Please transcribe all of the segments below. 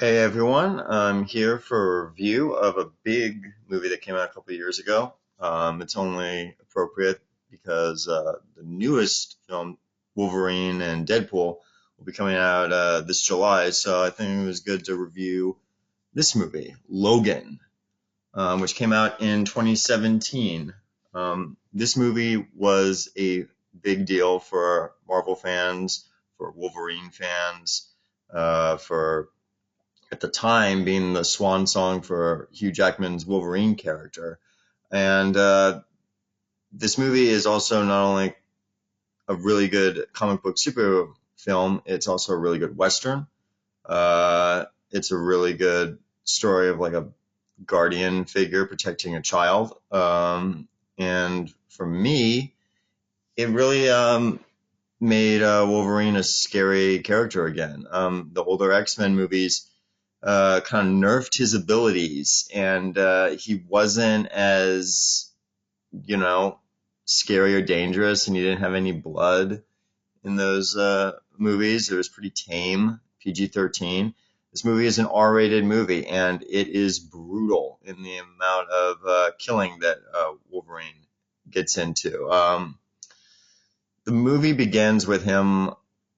Hey everyone, I'm here for a review of a big movie that came out a couple of years ago. It's only appropriate because the newest film, Wolverine and Deadpool, will be coming out this July, so I think it was good to review this movie, Logan, which came out in 2017. This movie was a big deal for Marvel fans, for Wolverine fans, for at the time being the swan song for Hugh Jackman's Wolverine character. And this movie is also not only a really good comic book superhero film, it's also a really good Western. It's a really good story of like a guardian figure protecting a child. And for me, it really made Wolverine a scary character again. The older X-Men movies kind of nerfed his abilities, and he wasn't as, you know, scary or dangerous, and he didn't have any blood in those movies. It was pretty tame, PG-13. This movie is an R-rated movie, and it is brutal in the amount of killing that Wolverine gets into. The movie begins with him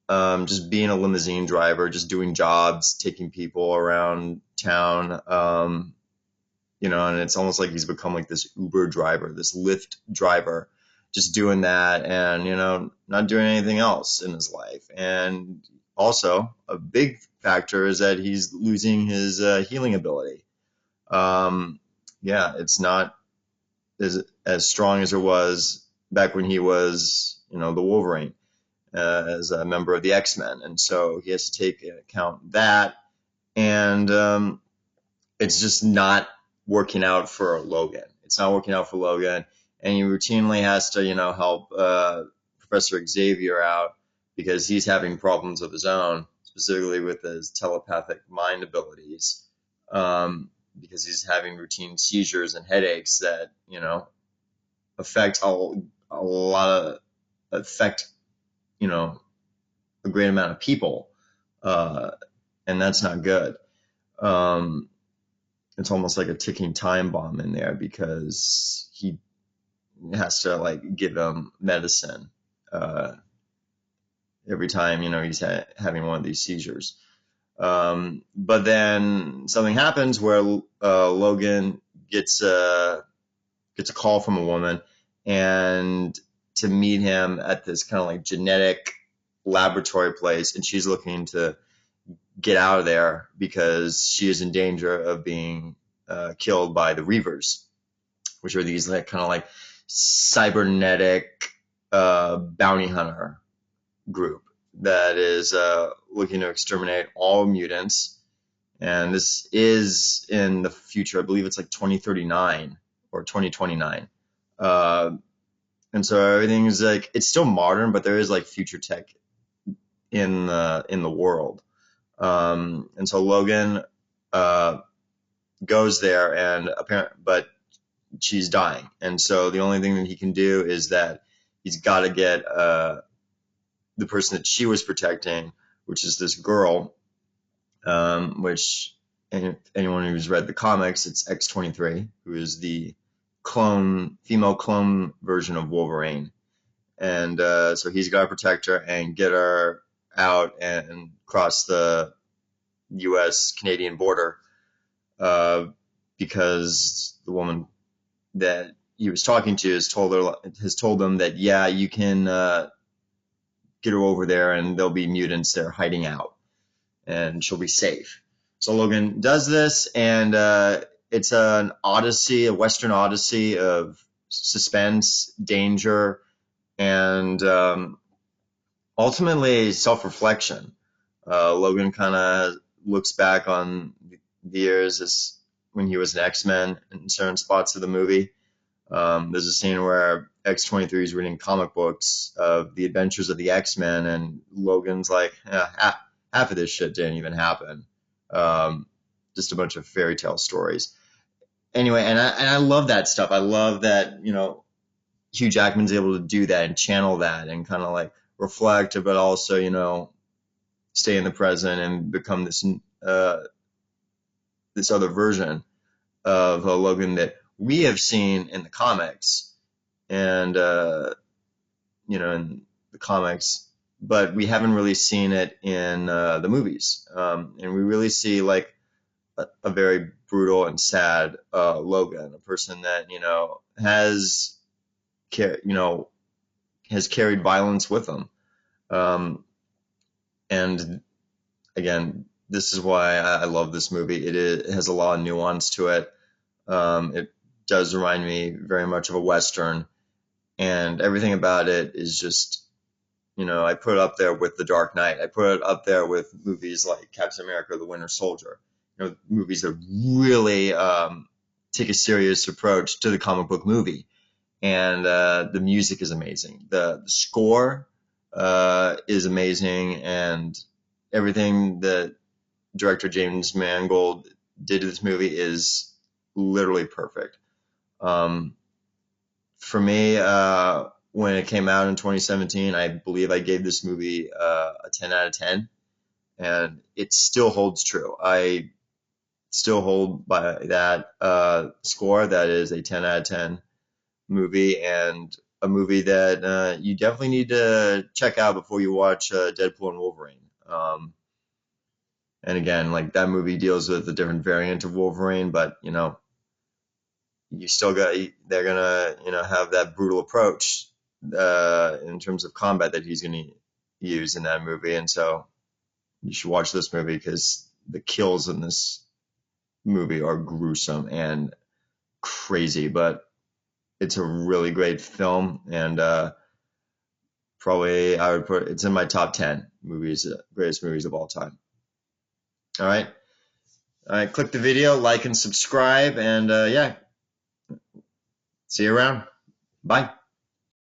just being a limousine driver, just doing jobs, taking people around town, and it's almost like he's become like this Uber driver, this Lyft driver, just doing that and, not doing anything else in his life. And also, a big factor is that he's losing his healing ability. Yeah, it's not as strong as it was back when he was, the Wolverine as a member of the X-Men. And so he has to take into account that. And it's just not working out for Logan. It's not working out for Logan. And he routinely has to, help Professor Xavier out because he's having problems of his own, specifically with his telepathic mind abilities, because he's having routine seizures and headaches that, affect a lot of affect a great amount of people, uh, and that's not good. Um, it's almost like a ticking time bomb in there because he has to like give him medicine uh, every time he's having one of these seizures. But then something happens where Logan gets a call from a woman and to meet him at this kind of like genetic laboratory place, and she's looking to get out of there because she is in danger of being killed by the Reavers, which are these like kind of like cybernetic bounty hunter group that is looking to exterminate all mutants. And this is in the future. I believe it's like 2039 or 2029. Uh, and so everything is like it's still modern, but there is like future tech in the world. And so Logan uh, goes there, and but she's dying, and so the only thing that he can do is that he's got to get the person that she was protecting, which is this girl, which anyone who's read the comics, it's X-23, who is the female clone version of Wolverine. And so he's got to protect her and get her out and cross the U.S. Canadian border, uh, because the woman that he was talking to has told them that, yeah, you can get her over there and there'll be mutants there hiding out and she'll be safe. So Logan does this, and it's an odyssey, a Western odyssey of suspense, danger, and ultimately self-reflection. Logan kind of looks back on the years as when he was an X-Men in certain spots of the movie. There's a scene where X-23 is reading comic books of the adventures of the X-Men, and Logan's like, half of this shit didn't even happen. Just a bunch of fairy tale stories. Anyway, and I love that stuff. I love that, Hugh Jackman's able to do that and channel that and kind of like reflect, but also, stay in the present and become this this other version of Logan that we have seen in the comics, and in the comics, but we haven't really seen it in the movies. And we really see like a very brutal and sad Logan, a person that has carried violence with him. And again, this is why I love this movie. It has a lot of nuance to it. It does remind me very much of a Western, and everything about it is just, I put it up there with The Dark Knight. I put it up there with movies like Captain America: The Winter Soldier. Movies that really take a serious approach to the comic book movie. And the music is amazing. The score is amazing, and everything that director James Mangold did to this movie is literally perfect. For me, when it came out in 2017, I believe I gave this movie a 10 out of 10, and it still holds true. I still hold by that score. That is a 10 out of 10 movie, and a movie that you definitely need to check out before you watch Deadpool and Wolverine. And again, like that movie deals with a different variant of Wolverine, but you still got they're gonna have that brutal approach in terms of combat that he's gonna use in that movie, and so you should watch this movie because the kills in this movie are gruesome and crazy, but it's a really great film, and probably I would put it's in my top 10 movies, greatest movies of all time. All right. All right. Click the video, like and subscribe, and yeah, see you around. Bye.